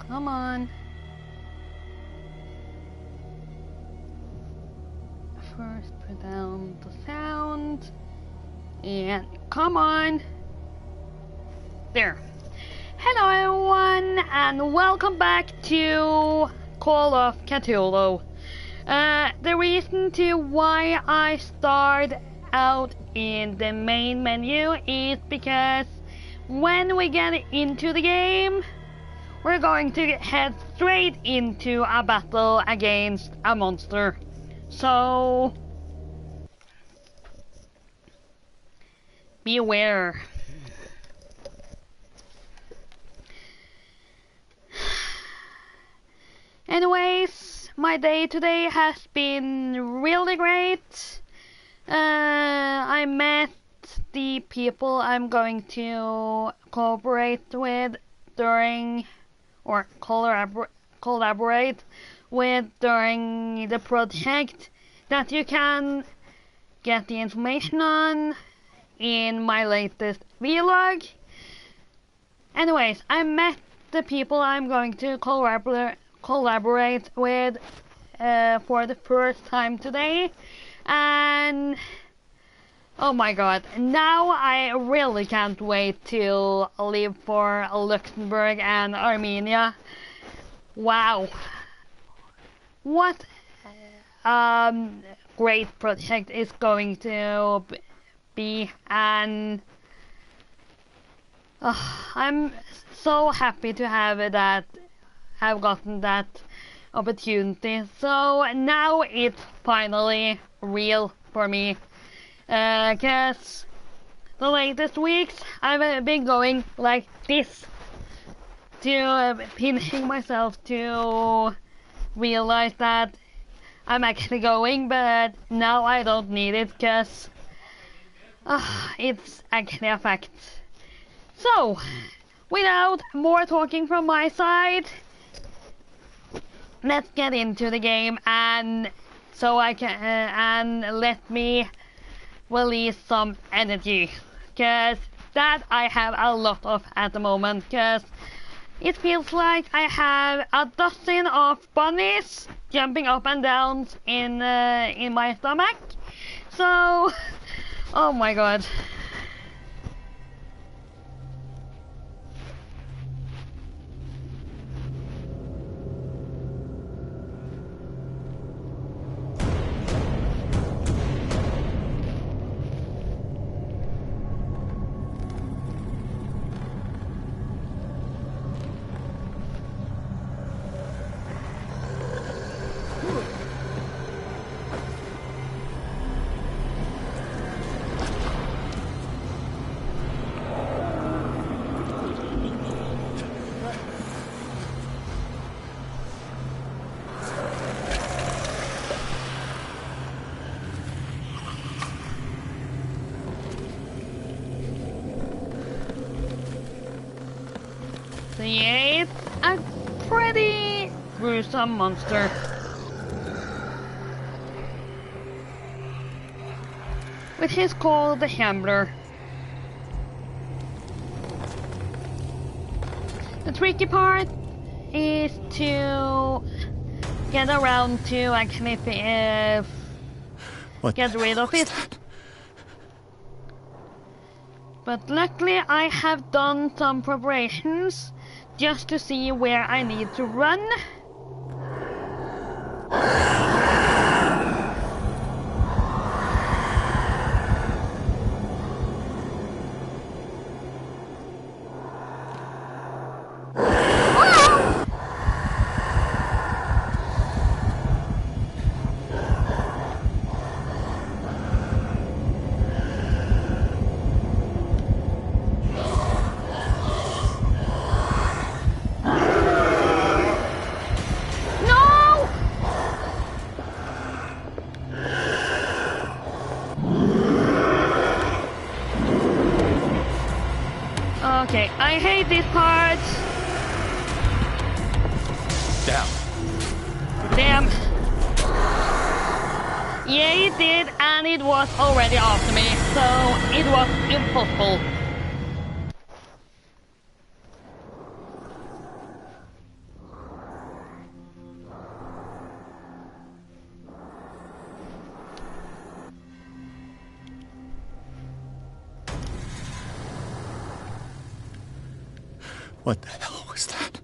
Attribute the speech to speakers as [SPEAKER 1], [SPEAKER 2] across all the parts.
[SPEAKER 1] Come on. First put down the sound. And come on. There. Hello everyone and welcome back to Call of Cthulhu. The reason to why I start out in the main menu is because when we get into the game, we're going to head straight into a battle against a monster. So, be aware. Anyways, my day today has been really great. I met the people I'm going to cooperate with during, or collaborate with during the project that you can get the information on in my latest vlog. Anyways, I met the people I'm going to collaborate with for the first time today, and oh my god, now I really can't wait to leave for Luxembourg and Armenia. Wow, what great project is going to be, and I'm so happy to have gotten that opportunity. So now it's finally real for me, cause the latest weeks I've been going like this, to pinching myself to realize that I'm actually going, but now I don't need it cause it's actually a fact. So, without more talking from my side, let's get into the game, and so I can and let me release some energy, cause that I have a lot of at the moment, cause it feels like I have a dozen of bunnies jumping up and down in my stomach. So, oh my god. Yeah, it's a pretty gruesome monster. Which is called the Shambler. The tricky part is to get around to actually get rid of it. But luckily I have done some preparations just to see where I need to run. Okay, I hate this part. Damn. Yeah, it did, and it was already after me, so it was impossible.
[SPEAKER 2] What the hell was that?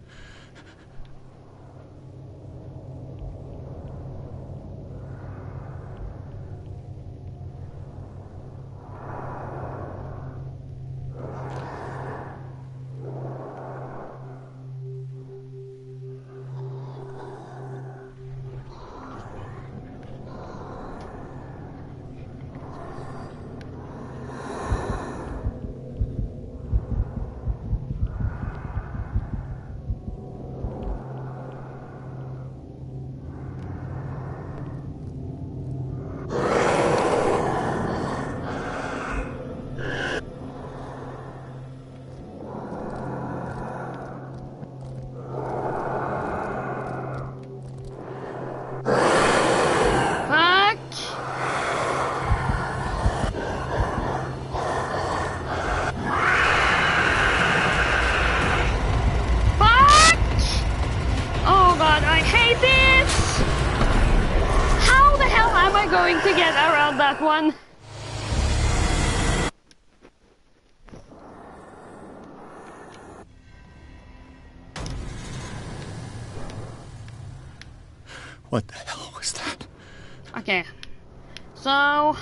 [SPEAKER 1] Going to get around that one.
[SPEAKER 2] What the hell was that?
[SPEAKER 1] Okay, so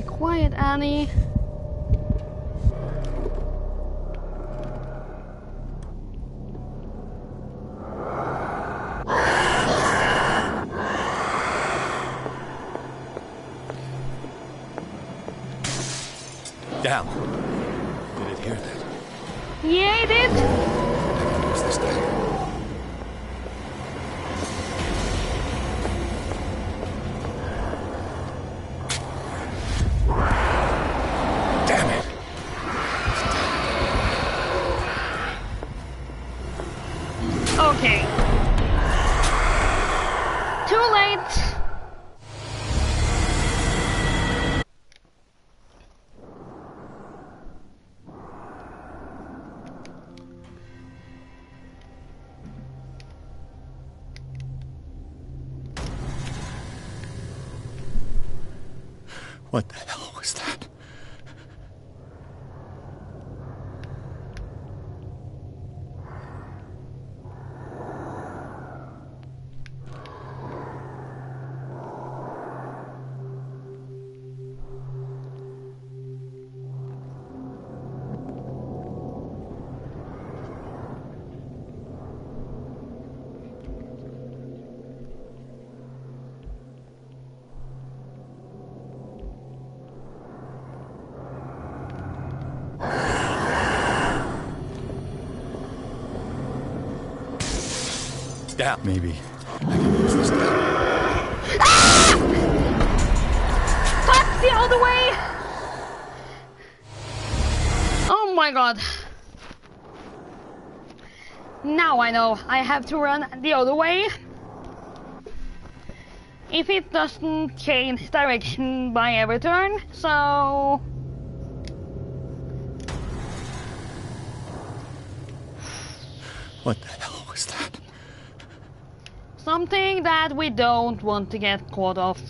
[SPEAKER 1] quiet, Annie.
[SPEAKER 2] Down. Did it hear that?
[SPEAKER 1] Yeah, it did.
[SPEAKER 2] What's this thing?
[SPEAKER 1] Okay. Too late.
[SPEAKER 2] What the hell was that? Down. Maybe I can use this now.
[SPEAKER 1] Ah! Fuck, the other way! Oh my god. Now I know I have to run the other way. If it doesn't change direction by every turn, so...
[SPEAKER 2] What the hell was that?
[SPEAKER 1] Something that we don't want to get caught off.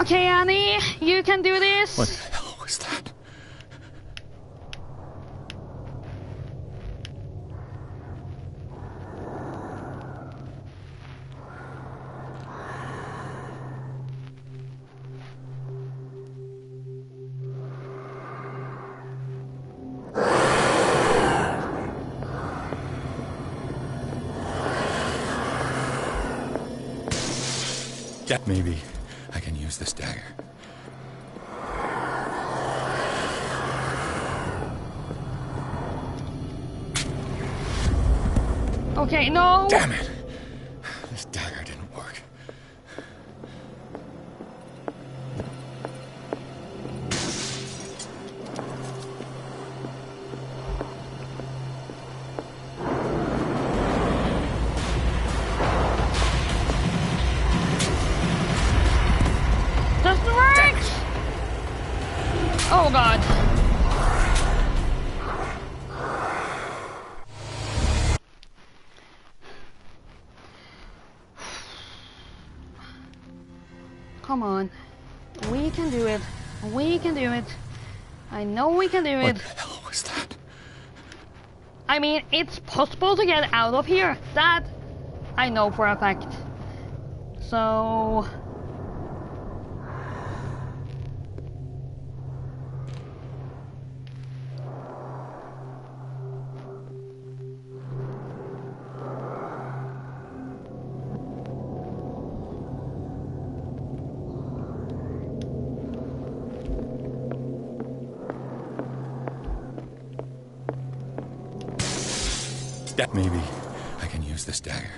[SPEAKER 1] Okay, Annie, you can do this.
[SPEAKER 2] What the hell was that? Maybe I can use this dagger.
[SPEAKER 1] Okay, no!
[SPEAKER 2] Damn it! This dagger didn't work.
[SPEAKER 1] Doesn't work! Oh god. Come on. We can do it. We can do it. I know we can do it.
[SPEAKER 2] What the hell was that?
[SPEAKER 1] I mean, it's possible to get out of here. That I know for a fact. So...
[SPEAKER 2] Maybe I can use this dagger.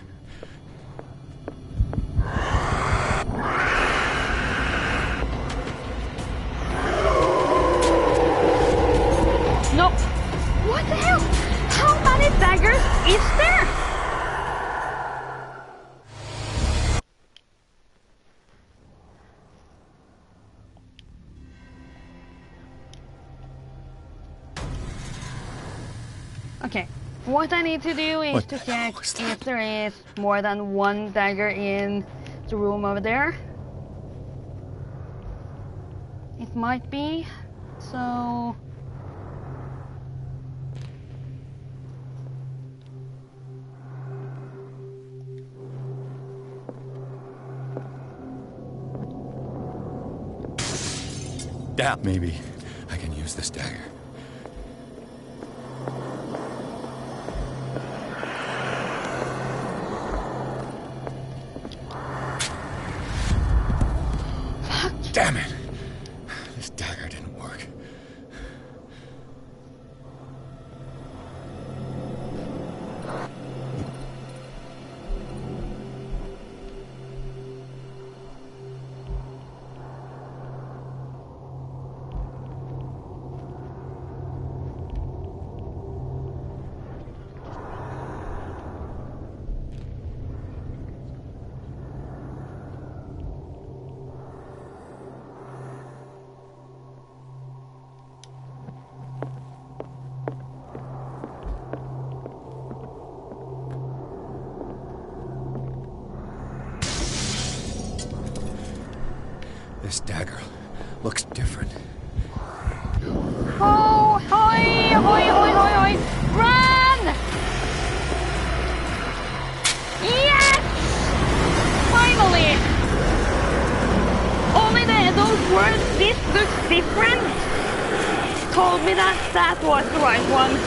[SPEAKER 1] No! What the hell? How many daggers is there? Okay. What I need to do is to check if there is more than one dagger in the room over there. It might be, so...
[SPEAKER 2] Maybe I can use this dagger. Damn it! This dagger didn't work. This dagger looks different.
[SPEAKER 1] Oh, hoi, hoi, hoi, hoi, hoi! Run! Yes! Finally! Only those words, this looks different, told me that that was the right one.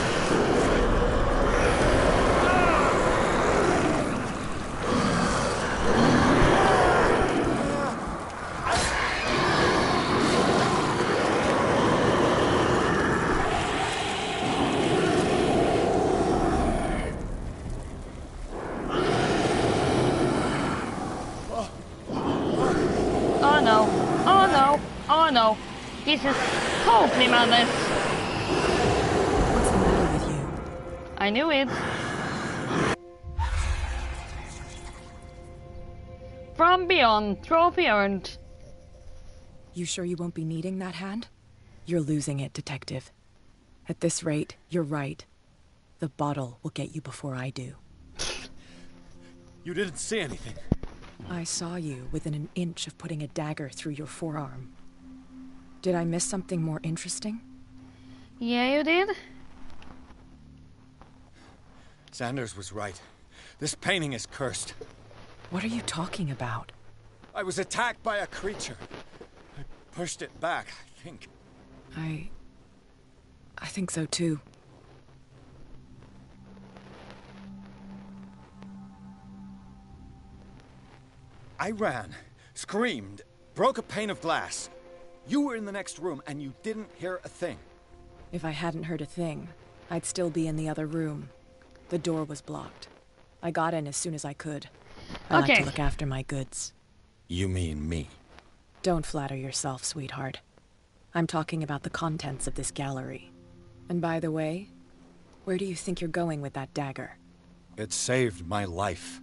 [SPEAKER 1] Oh no, this is totally madness.
[SPEAKER 3] What's the matter with you?
[SPEAKER 1] I knew it. From beyond, trophy earned.
[SPEAKER 3] You sure you won't be needing that hand? You're losing it, Detective. At this rate, you're right. The bottle will get you before I do.
[SPEAKER 2] You didn't see anything.
[SPEAKER 3] I saw you within an inch of putting a dagger through your forearm. Did I miss something more interesting?
[SPEAKER 1] Yeah, you did.
[SPEAKER 2] Sanders was right. This painting is cursed.
[SPEAKER 3] What are you talking about?
[SPEAKER 2] I was attacked by a creature. I pushed it back, I think.
[SPEAKER 3] I think so too.
[SPEAKER 2] I ran, screamed, broke a pane of glass. You were in the next room and you didn't hear a thing.
[SPEAKER 3] If I hadn't heard a thing, I'd still be in the other room. The door was blocked. I got in as soon as I could. I like to look after my goods.
[SPEAKER 2] You mean me?
[SPEAKER 3] Don't flatter yourself, sweetheart. I'm talking about the contents of this gallery. And by the way, where do you think you're going with that dagger?
[SPEAKER 2] It saved my life.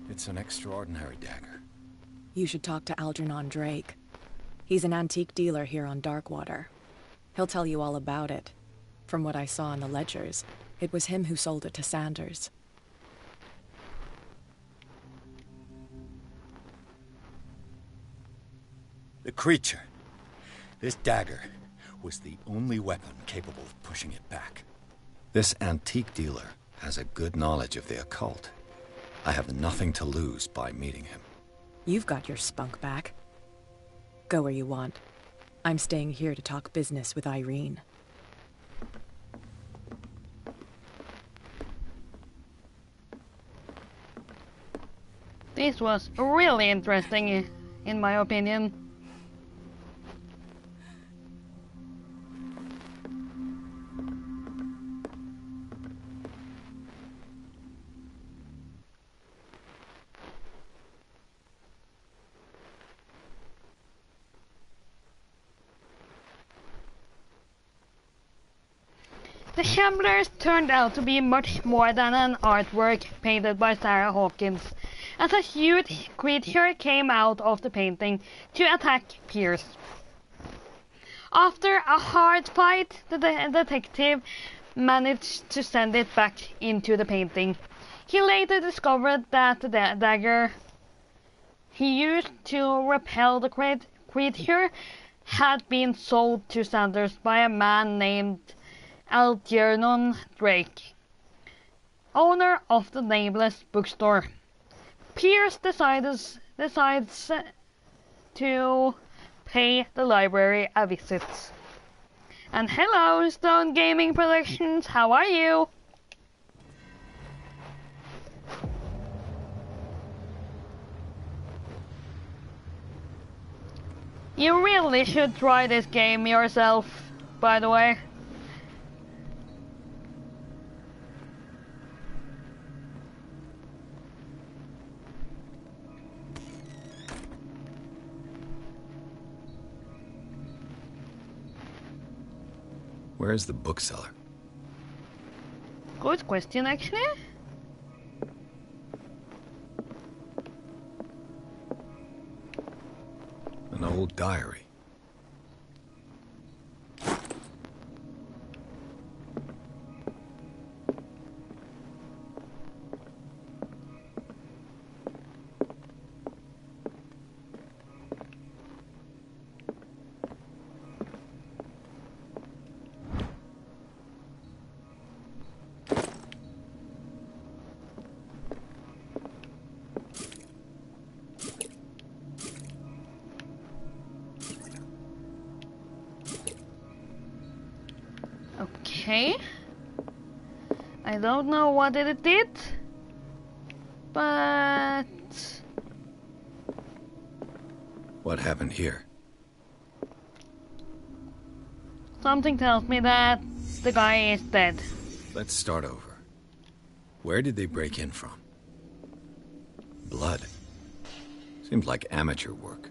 [SPEAKER 2] It's an extraordinary dagger.
[SPEAKER 3] You should talk to Algernon Drake. He's an antique dealer here on Darkwater. He'll tell you all about it. From what I saw in the ledgers, it was him who sold it to Sanders.
[SPEAKER 2] The creature. This dagger was the only weapon capable of pushing it back. This antique dealer has a good knowledge of the occult. I have nothing to lose by meeting him.
[SPEAKER 3] You've got your spunk back. Go where you want. I'm staying here to talk business with Irene.
[SPEAKER 1] This was really interesting, in my opinion. The Shamblers turned out to be much more than an artwork painted by Sarah Hawkins, as a huge creature came out of the painting to attack Pierce. After a hard fight, the detective managed to send it back into the painting. He later discovered that the dagger he used to repel the creature had been sold to Sanders by a man named Algernon Drake, owner of the nameless bookstore. Pierce decides to pay the library a visit. And hello, Stone Gaming Productions, how are you? You really should try this game yourself, by the way.
[SPEAKER 2] Where is the bookseller?
[SPEAKER 1] Good question, actually.
[SPEAKER 2] An old diary.
[SPEAKER 1] Okay. I don't know what it did, but...
[SPEAKER 2] What happened here?
[SPEAKER 1] Something tells me that the guy is dead.
[SPEAKER 2] Let's start over. Where did they break in from? Blood. Seems like amateur work.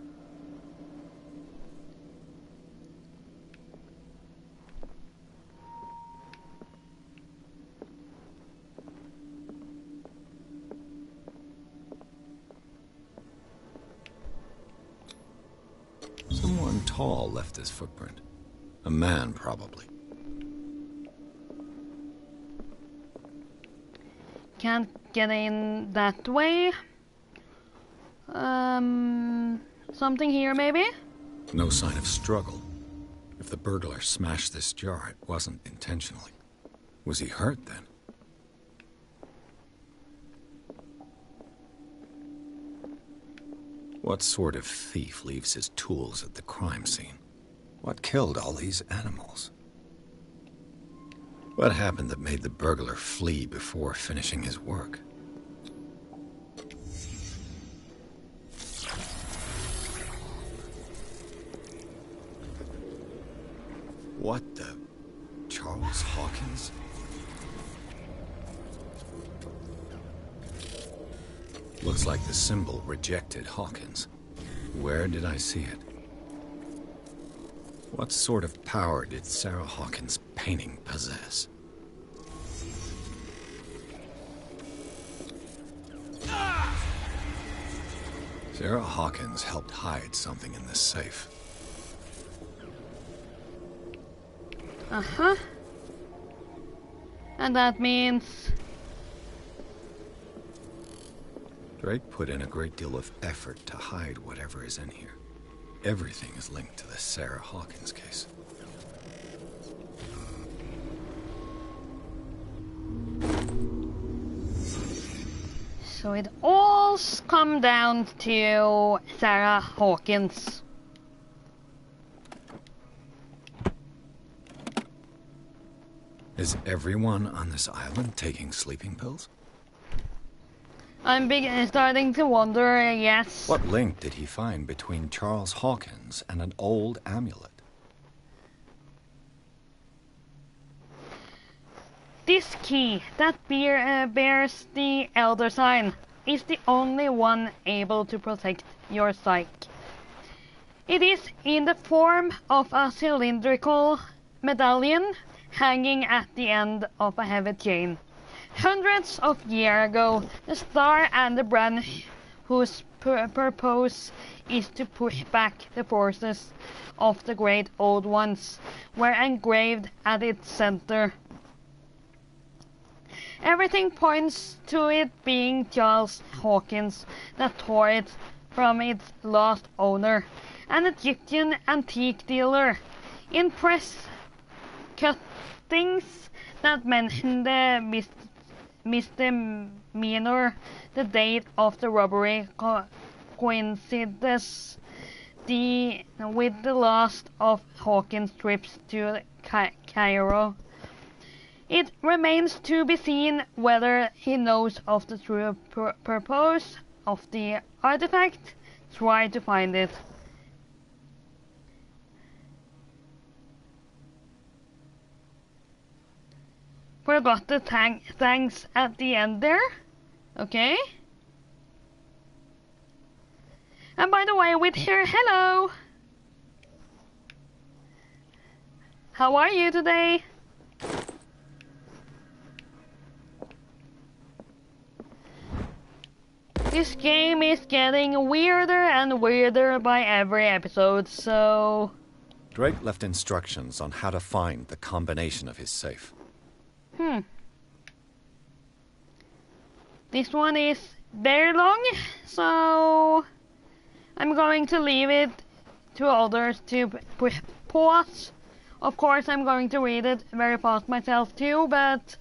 [SPEAKER 2] Someone tall left this footprint. A man, probably.
[SPEAKER 1] Can't get in that way. Something here maybe?
[SPEAKER 2] No sign of struggle. If the burglar smashed this jar, it wasn't intentionally. Was he hurt then? What sort of thief leaves his tools at the crime scene? What killed all these animals? What happened that made the burglar flee before finishing his work? What the... Charles Hawkins? Looks like the symbol rejected Hawkins. Where did I see it? What sort of power did Sarah Hawkins' painting possess? Sarah Hawkins helped hide something in this safe.
[SPEAKER 1] Uh-huh. And that means...
[SPEAKER 2] Drake put in a great deal of effort to hide whatever is in here. Everything is linked to the Sarah Hawkins case.
[SPEAKER 1] So it all comes down to Sarah Hawkins.
[SPEAKER 2] Is everyone on this island taking sleeping pills?
[SPEAKER 1] I'm starting to wonder, yes.
[SPEAKER 2] What link did he find between Charles Hawkins and an old amulet?
[SPEAKER 1] This key that bears the Elder Sign is the only one able to protect your psyche. It is in the form of a cylindrical medallion hanging at the end of a heavy chain. Hundreds of years ago, the star and the branch whose purpose is to push back the forces of the great old ones were engraved at its center. Everything points to it being Charles Hawkins that tore it from its last owner, an Egyptian antique dealer. In press cuttings that mention the misdemeanor, the date of the robbery coincides with the last of Hawkins' trips to Cairo. It remains to be seen whether he knows of the true purpose of the artifact. Try to find it. Forgot the thanks at the end there. Okay. And by the way, Witcher, hello! How are you today? This game is getting weirder and weirder by every episode, so...
[SPEAKER 2] Drake left instructions on how to find the combination of his safe.
[SPEAKER 1] This one is very long, so... I'm going to leave it to others to pause. Of course, I'm going to read it very fast myself too, but...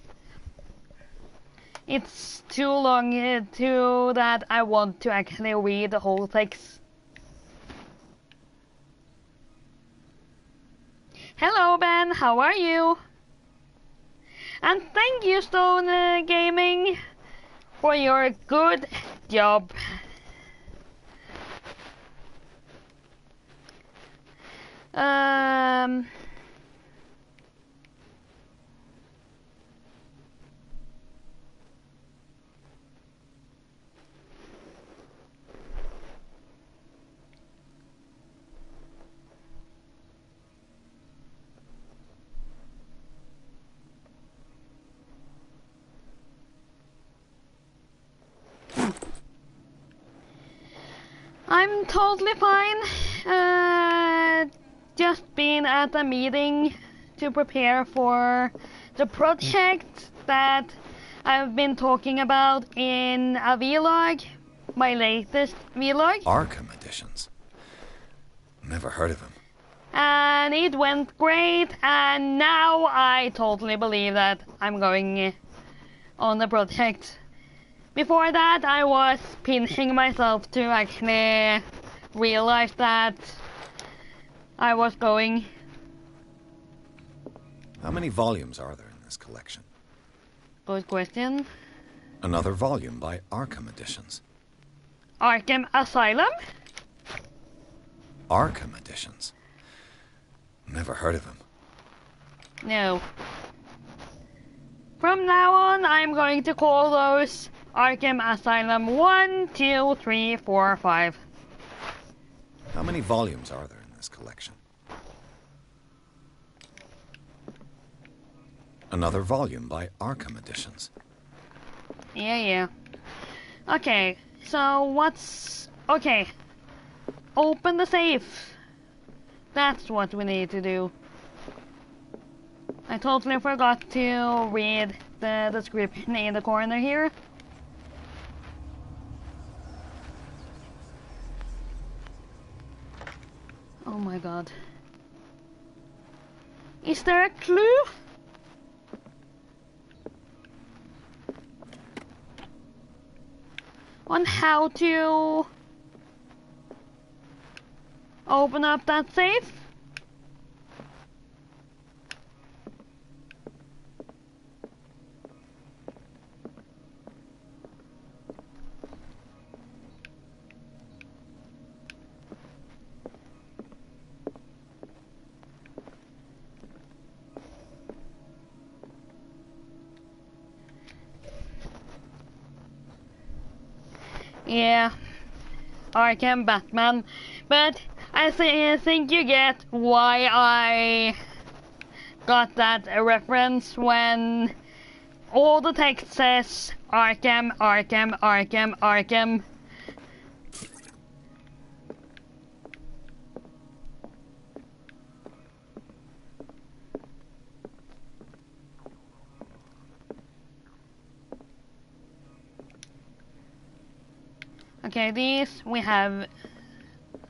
[SPEAKER 1] It's too long to that I want to actually read the whole text. Hello Ben, how are you? And thank you Stone Gaming for your good job. I'm totally fine. Just been at a meeting to prepare for the project that I've been talking about in a vlog. my latest vlog.
[SPEAKER 2] Arkham Editions. Never heard of him.
[SPEAKER 1] And it went great, and now I totally believe that I'm going on the project. Before that, I was pinching myself to actually realize that I was going.
[SPEAKER 2] How many volumes are there in this collection?
[SPEAKER 1] Good question.
[SPEAKER 2] Another volume by Arkham Editions.
[SPEAKER 1] Arkham Asylum?
[SPEAKER 2] Arkham Editions. Never heard of him.
[SPEAKER 1] No. From now on, I'm going to call those Arkham Asylum 1, 2, 3, 4, 5.
[SPEAKER 2] How many volumes are there in this collection? Another volume by Arkham Editions.
[SPEAKER 1] Yeah. Okay, so what's... Okay. Open the safe. That's what we need to do. I totally forgot to read the description in the corner here. Oh my god. Is there a clue? On how to open up that safe? Yeah, Arkham Batman, but I think you get why I got that reference when all the text says Arkham, Arkham, Arkham, Arkham. Okay, these we have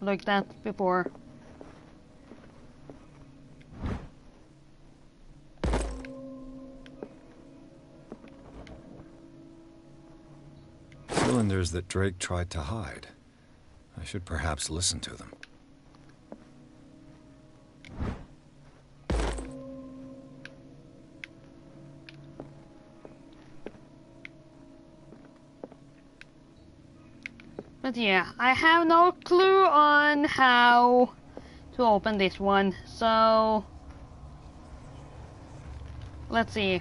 [SPEAKER 1] looked at before.
[SPEAKER 2] Cylinders that Drake tried to hide. I should perhaps listen to them.
[SPEAKER 1] But yeah, I have no clue on how to open this one, so let's see.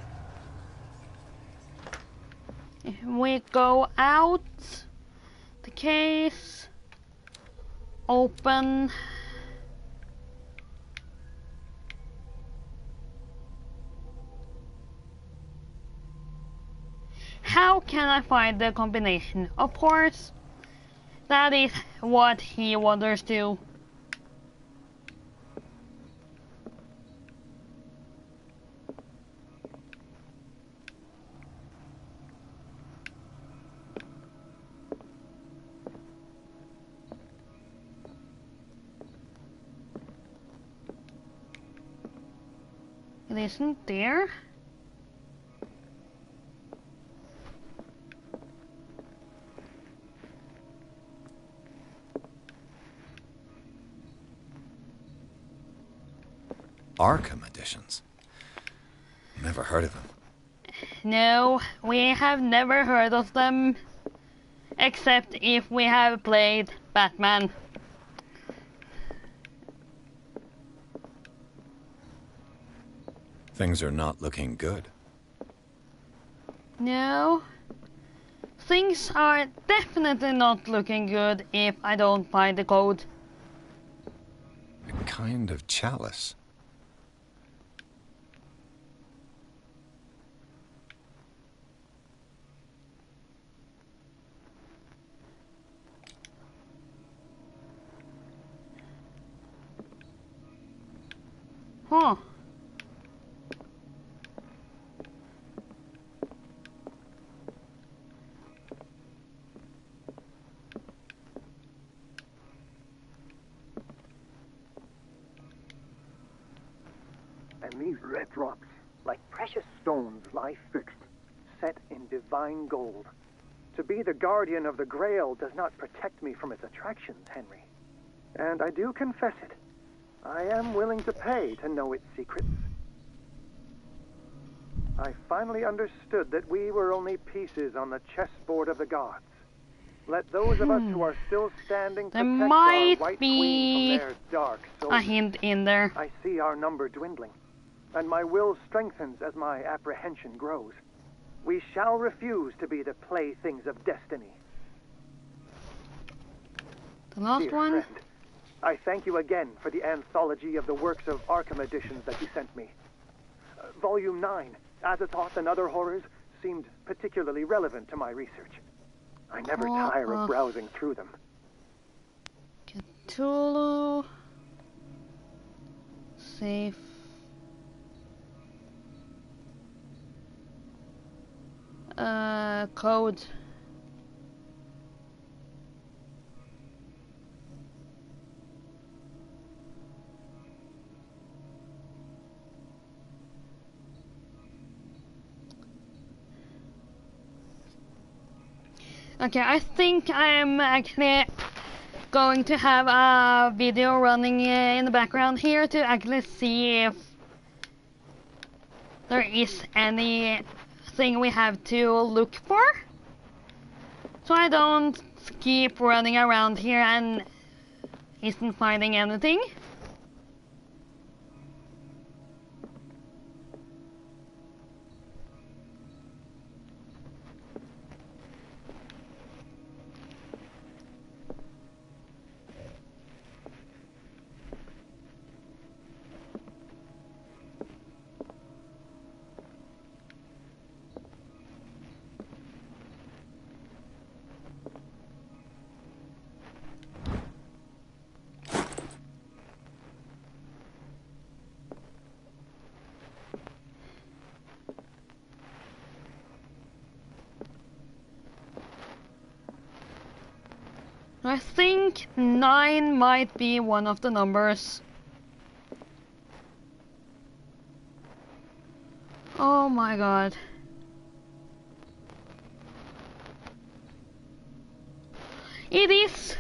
[SPEAKER 1] If we go out, the case, open. How can I find the combination? Of course, that is what he wonders to. It isn't there.
[SPEAKER 2] Arkham Editions. Never heard of them.
[SPEAKER 1] No, we have never heard of them, except if we have played Batman.
[SPEAKER 2] Things are not looking good.
[SPEAKER 1] No, things are definitely not looking good if I don't find the code.
[SPEAKER 2] A kind of chalice.
[SPEAKER 1] Huh.
[SPEAKER 4] And these red drops, like precious stones, lie fixed, set in divine gold. To be the guardian of the Grail does not protect me from its attractions, Henry. And I do confess it. I am willing to pay to know its secrets. I finally understood that we were only pieces on the chessboard of the gods. Let those of us who are still standing
[SPEAKER 1] There
[SPEAKER 4] protect our
[SPEAKER 1] might
[SPEAKER 4] white
[SPEAKER 1] be
[SPEAKER 4] queen from their dark souls.
[SPEAKER 1] a hint in there.
[SPEAKER 4] I see our number dwindling, and my will strengthens as my apprehension grows. We shall refuse to be the playthings of destiny.
[SPEAKER 1] The last
[SPEAKER 4] Dear
[SPEAKER 1] one.
[SPEAKER 4] friend, I thank you again for the anthology of the works of Arkham editions that you sent me. Volume 9, Azathoth and Other Horrors, seemed particularly relevant to my research. I never tire of browsing through them.
[SPEAKER 1] Cthulhu. Safe. Code. Okay, I think I'm actually going to have a video running in the background here to actually see if there is anything we have to look for. So I don't keep running around here and isn't finding anything. I think 9 might be one of the numbers. Oh my god. It is.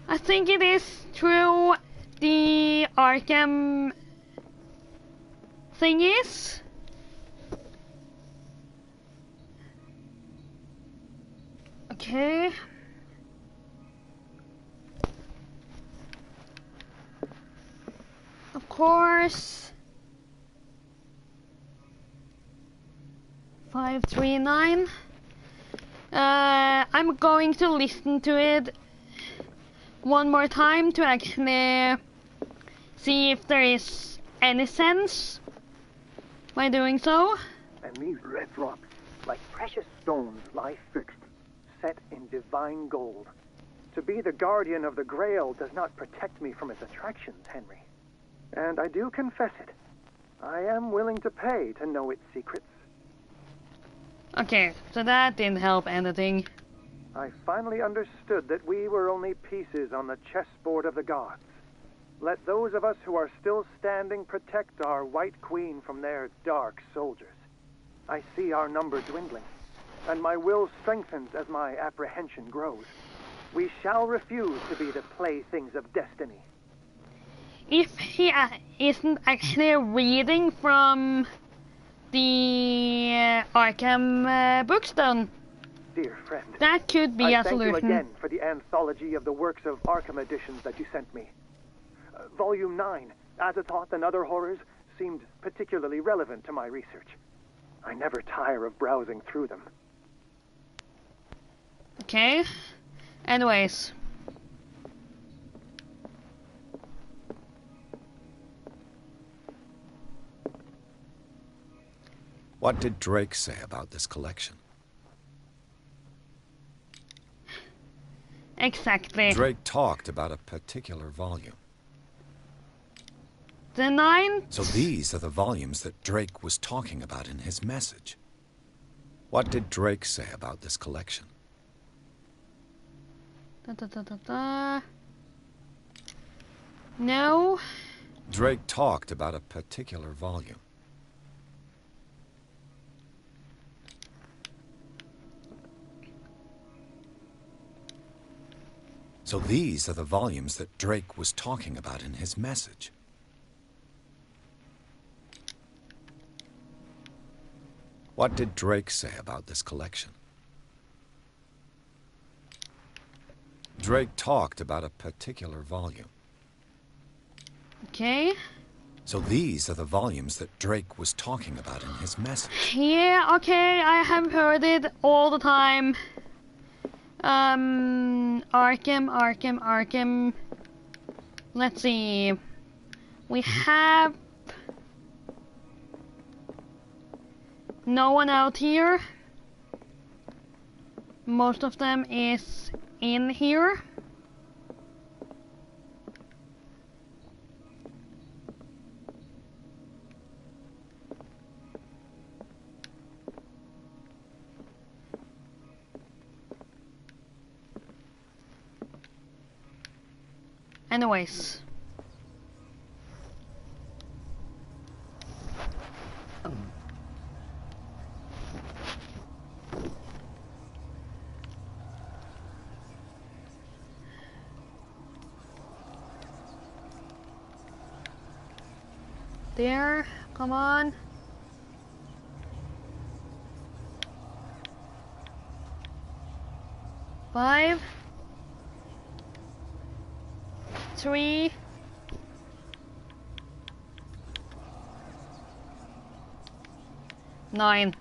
[SPEAKER 1] I think it is through the Arkham thingies. Okay. Of course. 539. I'm going to listen to it one more time to actually see if there is any sense by doing so.
[SPEAKER 4] And these red drops, like precious stones, lie fixed, set in divine gold. To be the guardian of the Grail does not protect me from its attractions, Henry. And I do confess it. I am willing to pay to know its secrets.
[SPEAKER 1] Okay, so that didn't help anything.
[SPEAKER 4] I finally understood that we were only pieces on the chessboard of the gods. Let those of us who are still standing protect our white queen from their dark soldiers. I see our number dwindling, and my will strengthens as my apprehension grows. We shall refuse to be the playthings of destiny.
[SPEAKER 1] If he isn't actually reading from the Arkham books, then
[SPEAKER 4] Dear friend,
[SPEAKER 1] that could be
[SPEAKER 4] I
[SPEAKER 1] a
[SPEAKER 4] thank you
[SPEAKER 1] solution.
[SPEAKER 4] again for the anthology of the works of Arkham editions that you sent me. Volume 9, Azathoth and Other Horrors, seemed particularly relevant to my research. I never tire of browsing through them.
[SPEAKER 1] Okay. Anyways.
[SPEAKER 2] What did Drake say about this collection?
[SPEAKER 1] Exactly.
[SPEAKER 2] Drake talked about a particular volume.
[SPEAKER 1] The 9th.
[SPEAKER 2] So these are the volumes that Drake was talking about in his message. What did Drake say about this collection?
[SPEAKER 1] No.
[SPEAKER 2] Drake talked about a particular volume. So these are the volumes that Drake was talking about in his message. What did Drake say about this collection? Drake talked about a particular volume.
[SPEAKER 1] Okay.
[SPEAKER 2] So these are the volumes that Drake was talking about in his message.
[SPEAKER 1] Yeah, okay, I have heard it all the time. Arkham. Let's see. We have no one out here. Most of them is in here. Anyways. There, come on. Five. 3. Nine.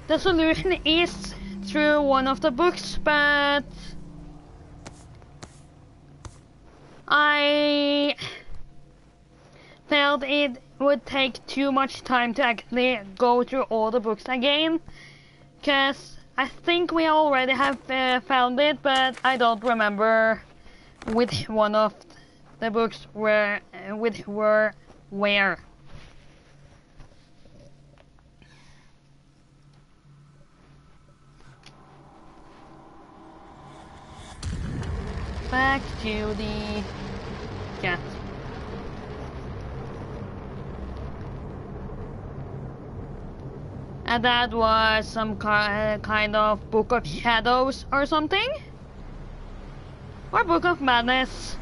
[SPEAKER 1] The solution is through one of the books, but I felt it would take too much time to actually go through all the books again, because I think we already have found it, but I don't remember which one of the books were where. Back to the cat. And that was some kind of Book of Shadows or something? Or Book of Madness?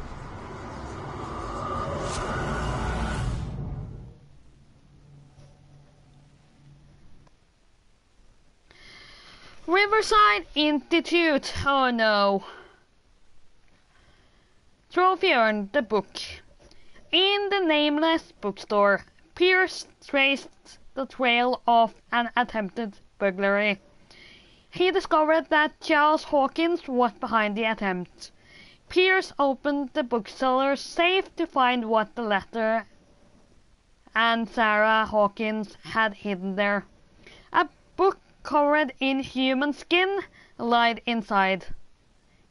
[SPEAKER 1] Riverside Institute. Oh no. Trophy earned the book. In the nameless bookstore, Pierce traced the trail of an attempted burglary. He discovered that Charles Hawkins was behind the attempt. Pierce opened the bookseller's safe to find what the letter and Sarah Hawkins had hidden there. A book covered in human skin lied inside.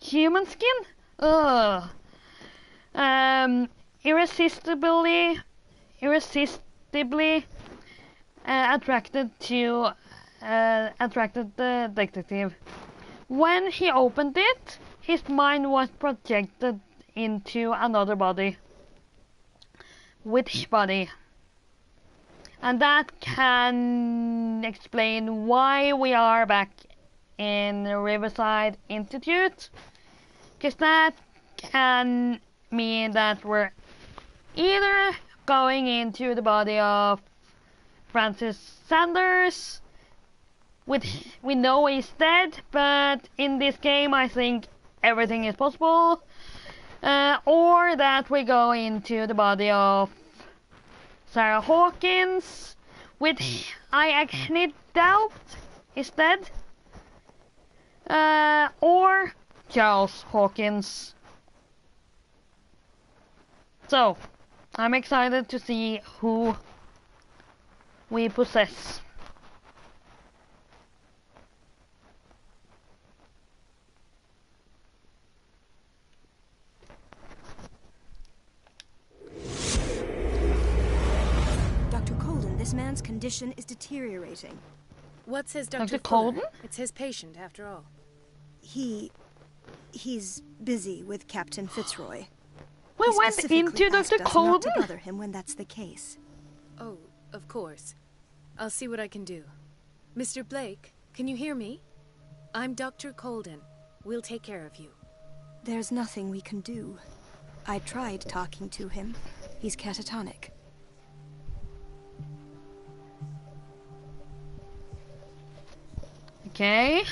[SPEAKER 1] Human skin? Ugh. Irresistibly attracted the detective. When he opened it, his mind was projected into another body. Which body? And that can explain why we are back in Riverside Institute, because that can mean that we're either going into the body of Francis Sanders, which we know is dead, but in this game I think everything is possible, or that we go into the body of Sarah Hawkins, which I actually doubt is dead, or Charles Hawkins. So, I'm excited to see who we possess.
[SPEAKER 5] Dr. Colden, this man's condition is deteriorating.
[SPEAKER 3] What's his Dr.
[SPEAKER 1] Colden?
[SPEAKER 3] It's his patient, after all.
[SPEAKER 5] He's busy with Captain Fitzroy.
[SPEAKER 1] We
[SPEAKER 5] He
[SPEAKER 1] went
[SPEAKER 5] specifically
[SPEAKER 1] into
[SPEAKER 5] asked
[SPEAKER 1] Dr.
[SPEAKER 5] us not to
[SPEAKER 1] Colden.
[SPEAKER 5] bother him when that's the case.
[SPEAKER 3] Oh, of course. I'll see what I can do. Mr. Blake, can you hear me? I'm Dr. Colden. We'll take care of you.
[SPEAKER 5] There's nothing we can do. I tried talking to him. He's catatonic.
[SPEAKER 1] Okay.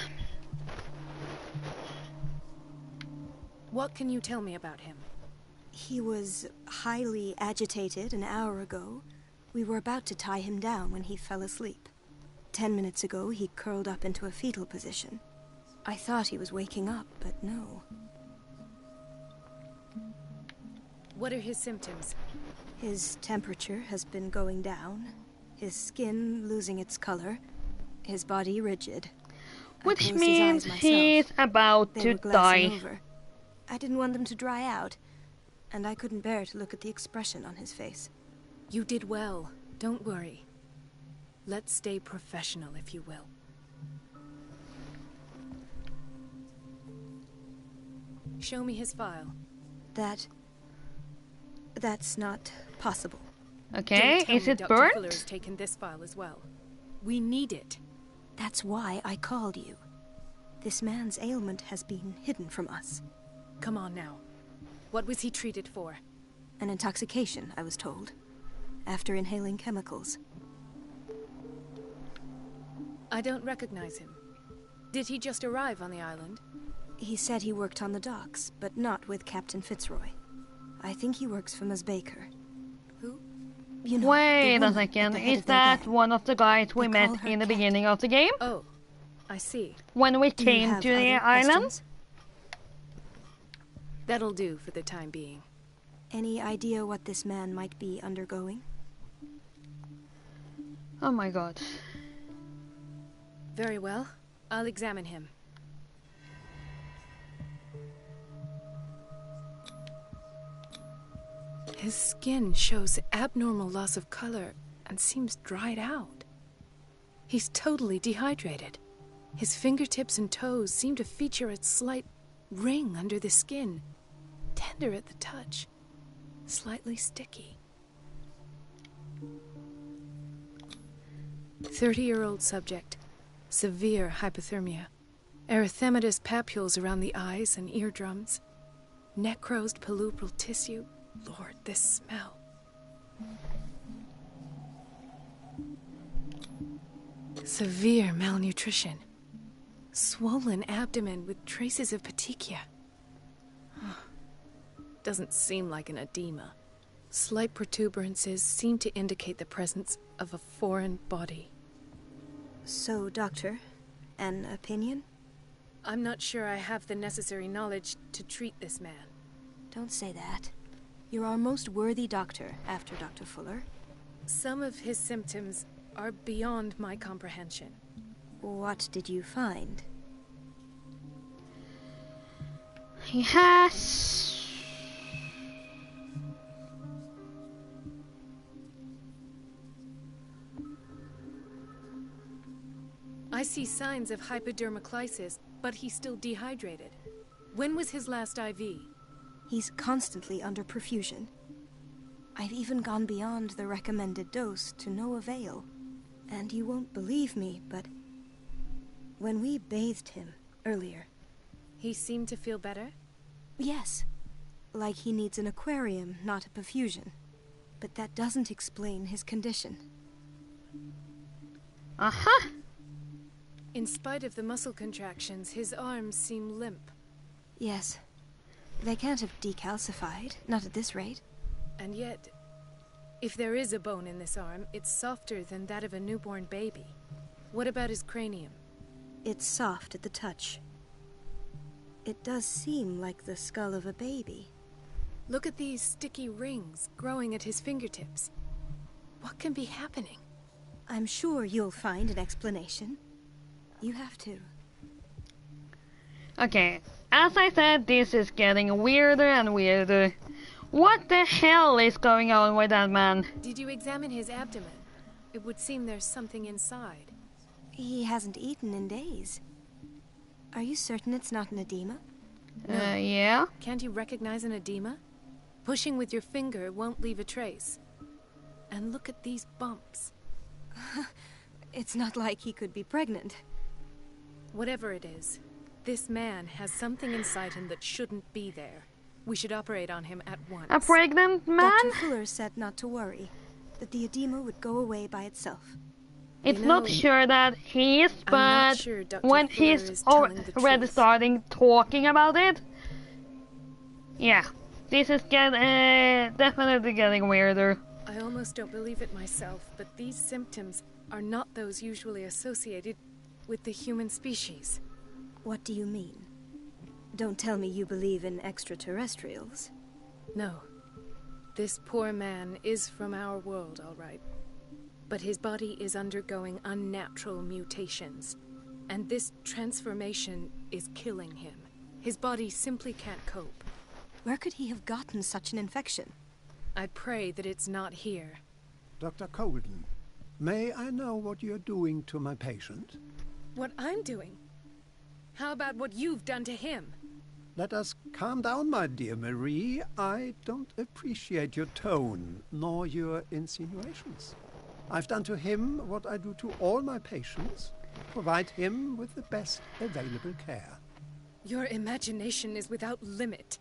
[SPEAKER 3] What can you tell me about him?
[SPEAKER 5] He was highly agitated an hour ago. We were about to tie him down when he fell asleep. 10 minutes ago, he curled up into a fetal position. I thought he was waking up, but no.
[SPEAKER 3] What are his symptoms?
[SPEAKER 5] His temperature has been going down, his skin losing its color, his body rigid. I
[SPEAKER 1] Which
[SPEAKER 5] closed his
[SPEAKER 1] means
[SPEAKER 5] eyes myself.
[SPEAKER 1] he's about
[SPEAKER 5] They
[SPEAKER 1] to
[SPEAKER 5] were glassing
[SPEAKER 1] die.
[SPEAKER 5] over. I didn't want them to dry out, and I couldn't bear to look at the expression on his face.
[SPEAKER 3] You did well. Don't worry. Let's stay professional, if you will. Show me his file.
[SPEAKER 5] That's not possible.
[SPEAKER 1] Okay,
[SPEAKER 3] Don't tell
[SPEAKER 1] is
[SPEAKER 3] me
[SPEAKER 1] it
[SPEAKER 3] Dr. Fuller
[SPEAKER 1] burnt?
[SPEAKER 3] has taken this file as well. We need it.
[SPEAKER 5] That's why I called you. This man's ailment has been hidden from us.
[SPEAKER 3] Come on now. What was he treated for?
[SPEAKER 5] An intoxication, I was told, after inhaling chemicals.
[SPEAKER 3] I don't recognize him. Did he just arrive on the island?
[SPEAKER 5] He said he worked on the docks, but not with Captain Fitzroy. I think he works for Ms. Baker.
[SPEAKER 3] Who?
[SPEAKER 5] You know, the
[SPEAKER 1] Wait a
[SPEAKER 5] woman
[SPEAKER 1] second,
[SPEAKER 5] at the head
[SPEAKER 1] is
[SPEAKER 5] of their
[SPEAKER 1] that
[SPEAKER 5] gang.
[SPEAKER 1] one of the guys we
[SPEAKER 5] They
[SPEAKER 1] met
[SPEAKER 5] call her
[SPEAKER 1] in the
[SPEAKER 5] Cat.
[SPEAKER 1] beginning of the game?
[SPEAKER 3] Oh, I see.
[SPEAKER 1] When we
[SPEAKER 5] Do you
[SPEAKER 1] came
[SPEAKER 5] have
[SPEAKER 1] to the
[SPEAKER 5] other
[SPEAKER 1] island?
[SPEAKER 5] questions?
[SPEAKER 3] That'll do for the time being.
[SPEAKER 5] Any idea what this man might be undergoing?
[SPEAKER 1] Oh my god.
[SPEAKER 3] Very well. I'll examine him. His skin shows abnormal loss of color and seems dried out. He's totally dehydrated. His fingertips and toes seem to feature a slight ring under the skin, tender at the touch, slightly sticky. 30-year-old subject, severe hypothermia, erythematous papules around the eyes and eardrums, necrosed palpebral tissue. Lord, this smell. Severe malnutrition. Swollen abdomen with traces of petechia. Doesn't seem like an edema. Slight protuberances seem to indicate the presence of a foreign body.
[SPEAKER 5] So, Doctor, an opinion?
[SPEAKER 3] I'm not sure I have the necessary knowledge to treat this man.
[SPEAKER 5] Don't say that. You're our most worthy doctor after Dr. Fuller.
[SPEAKER 3] Some of his symptoms are beyond my comprehension.
[SPEAKER 5] What did you find?
[SPEAKER 1] He has...
[SPEAKER 3] I see signs of hypodermoclysis, but he's still dehydrated. When was his last IV?
[SPEAKER 5] He's constantly under perfusion. I've even gone beyond the recommended dose to no avail. And you won't believe me, but when we bathed him earlier...
[SPEAKER 3] He seemed to feel better?
[SPEAKER 5] Yes, like he needs an aquarium, not a perfusion. But that doesn't explain his condition.
[SPEAKER 1] Uh-huh.
[SPEAKER 3] In spite of the muscle contractions, his arms seem limp.
[SPEAKER 5] Yes. They can't have decalcified, not at this rate.
[SPEAKER 3] And yet, if there is a bone in this arm, it's softer than that of a newborn baby. What about his cranium?
[SPEAKER 5] It's soft at the touch. It does seem like the skull of a baby.
[SPEAKER 3] Look at these sticky rings growing at his fingertips. What can be happening?
[SPEAKER 5] I'm sure you'll find an explanation. You have to.
[SPEAKER 1] Okay, as I said, this is getting weirder and weirder. What the hell is going on with that man?
[SPEAKER 3] Did you examine his abdomen? It would seem there's something inside.
[SPEAKER 5] He hasn't eaten in days. Are you certain it's not an edema?
[SPEAKER 1] Yeah?
[SPEAKER 3] Can't you recognize an edema? Pushing with your finger won't leave a trace. And look at these bumps.
[SPEAKER 5] It's not like he could be pregnant.
[SPEAKER 3] Whatever it is, this man has something inside him that shouldn't be there. We should operate on him at once.
[SPEAKER 1] A pregnant man?
[SPEAKER 5] Dr. Fuller said not to worry, that the edema would go away by itself.
[SPEAKER 1] It's
[SPEAKER 3] You know,
[SPEAKER 1] not sure that he is,
[SPEAKER 3] I'm not
[SPEAKER 1] but
[SPEAKER 3] sure Dr.
[SPEAKER 1] when
[SPEAKER 3] Fuller
[SPEAKER 1] he's
[SPEAKER 3] is telling the
[SPEAKER 1] already
[SPEAKER 3] truth.
[SPEAKER 1] starting talking about it, yeah, this is definitely getting weirder.
[SPEAKER 3] I almost don't believe it myself, but these symptoms are not those usually associated with the human species.
[SPEAKER 5] What do you mean? Don't tell me you believe in extraterrestrials.
[SPEAKER 3] No. This poor man is from our world, all right. But his body is undergoing unnatural mutations. And this transformation is killing him. His body simply can't cope.
[SPEAKER 5] Where could he have gotten such an infection?
[SPEAKER 3] I pray that it's not here.
[SPEAKER 6] Dr. Colden, may I know what you're doing to my patient?
[SPEAKER 3] What I'm doing? How about what you've done to him?
[SPEAKER 6] Let us calm down, my dear Marie. I don't appreciate your tone, nor your insinuations. I've done to him what I do to all my patients. Provide him with the best available care.
[SPEAKER 3] Your imagination is without limit.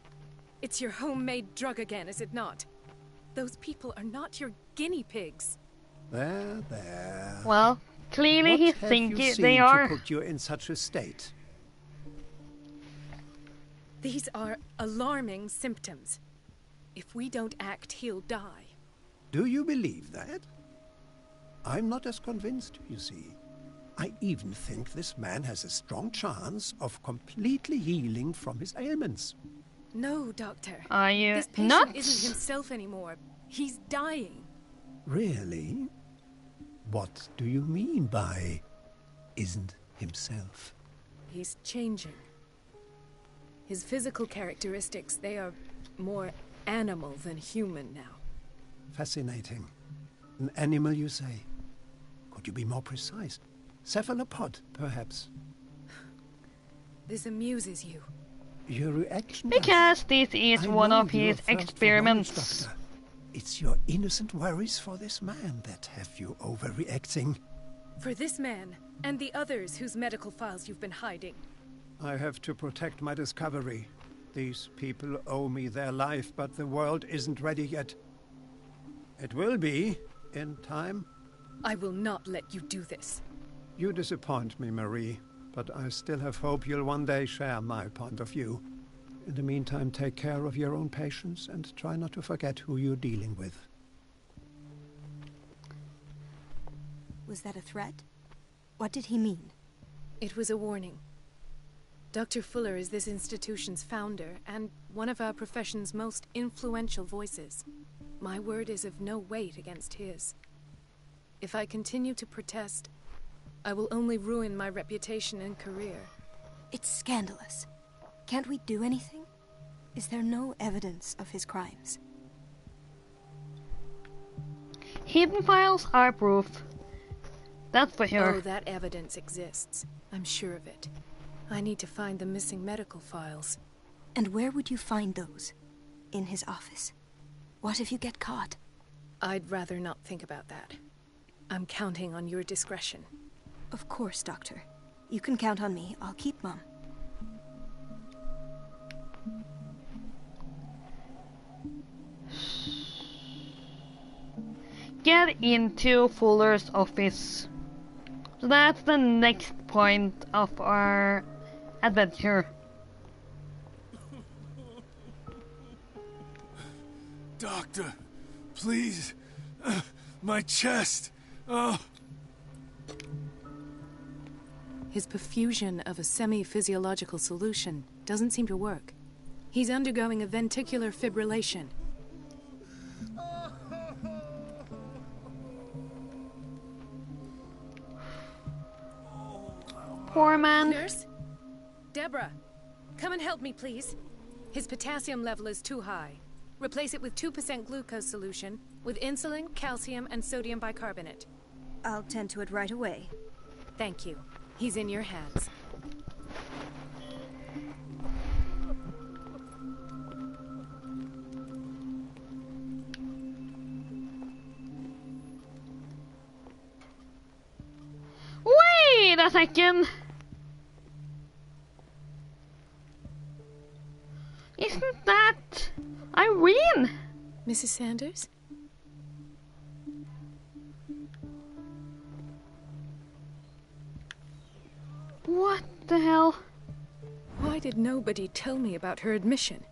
[SPEAKER 3] It's your homemade drug again, is it not? Those people are not your guinea pigs.
[SPEAKER 6] There, there.
[SPEAKER 1] Well, clearly
[SPEAKER 6] What
[SPEAKER 1] he
[SPEAKER 6] have
[SPEAKER 1] thinks
[SPEAKER 6] you seen
[SPEAKER 1] they
[SPEAKER 6] to
[SPEAKER 1] are.
[SPEAKER 6] put you in such a state?
[SPEAKER 3] These are alarming symptoms. If we don't act, he'll die.
[SPEAKER 6] Do you believe that? I'm not as convinced, you see. I even think this man has a strong chance of completely healing from his ailments.
[SPEAKER 3] No, Doctor.
[SPEAKER 1] Are you
[SPEAKER 3] This patient
[SPEAKER 1] nuts?
[SPEAKER 3] isn't himself anymore. He's dying.
[SPEAKER 6] Really? What do you mean by isn't himself?
[SPEAKER 3] He's changing. His physical characteristics, they are more animal than human now.
[SPEAKER 6] Fascinating. An animal, you say? Could you be more precise? Cephalopod, perhaps?
[SPEAKER 3] This amuses you.
[SPEAKER 6] Your reaction...
[SPEAKER 1] Because this is
[SPEAKER 6] I
[SPEAKER 1] one
[SPEAKER 6] know
[SPEAKER 1] of
[SPEAKER 6] you're
[SPEAKER 1] his
[SPEAKER 6] thirst for knowledge,
[SPEAKER 1] experiments.
[SPEAKER 6] Doctor. It's your innocent worries for this man that have you overreacting.
[SPEAKER 3] For this man, and the others whose medical files you've been hiding.
[SPEAKER 6] I have to protect my discovery. These people owe me their life, but the world isn't ready yet. It will be, in time.
[SPEAKER 3] I will not let you do this.
[SPEAKER 6] You disappoint me, Marie, but I still have hope you'll one day share my point of view. In the meantime, take care of your own patients and try not to forget who you're dealing with.
[SPEAKER 5] Was that a threat? What did he mean?
[SPEAKER 3] It was a warning. Dr. Fuller is this institution's founder and one of our profession's most influential voices. My word is of no weight against his. If I continue to protest, I will only ruin my reputation and career.
[SPEAKER 5] It's scandalous. Can't we do anything? Is there no evidence of his crimes?
[SPEAKER 1] Hidden files are proof. That's for sure.
[SPEAKER 3] Oh, that evidence exists. I'm sure of it. I need to find the missing medical files.
[SPEAKER 5] And where would you find those? In his office? What if you get caught?
[SPEAKER 3] I'd rather not think about that. I'm counting on your discretion.
[SPEAKER 5] Of course, Doctor. You can count on me. I'll keep Mum.
[SPEAKER 1] Get into Fuller's office. So that's the next point of our adventure.
[SPEAKER 7] Doctor, please. My chest. Oh.
[SPEAKER 3] His perfusion of a semi-physiological solution doesn't seem to work. He's undergoing a ventricular fibrillation.
[SPEAKER 1] Poor man.
[SPEAKER 3] Nurse? Deborah, come and help me, please. His potassium level is too high. Replace it with 2% glucose solution with insulin, calcium, and sodium bicarbonate.
[SPEAKER 5] I'll tend to it right away.
[SPEAKER 3] Thank you. He's in your hands.
[SPEAKER 1] a second. Isn't that Irene?
[SPEAKER 3] Mrs. Sanders?
[SPEAKER 1] What the hell?
[SPEAKER 3] Why did nobody tell me about her admission?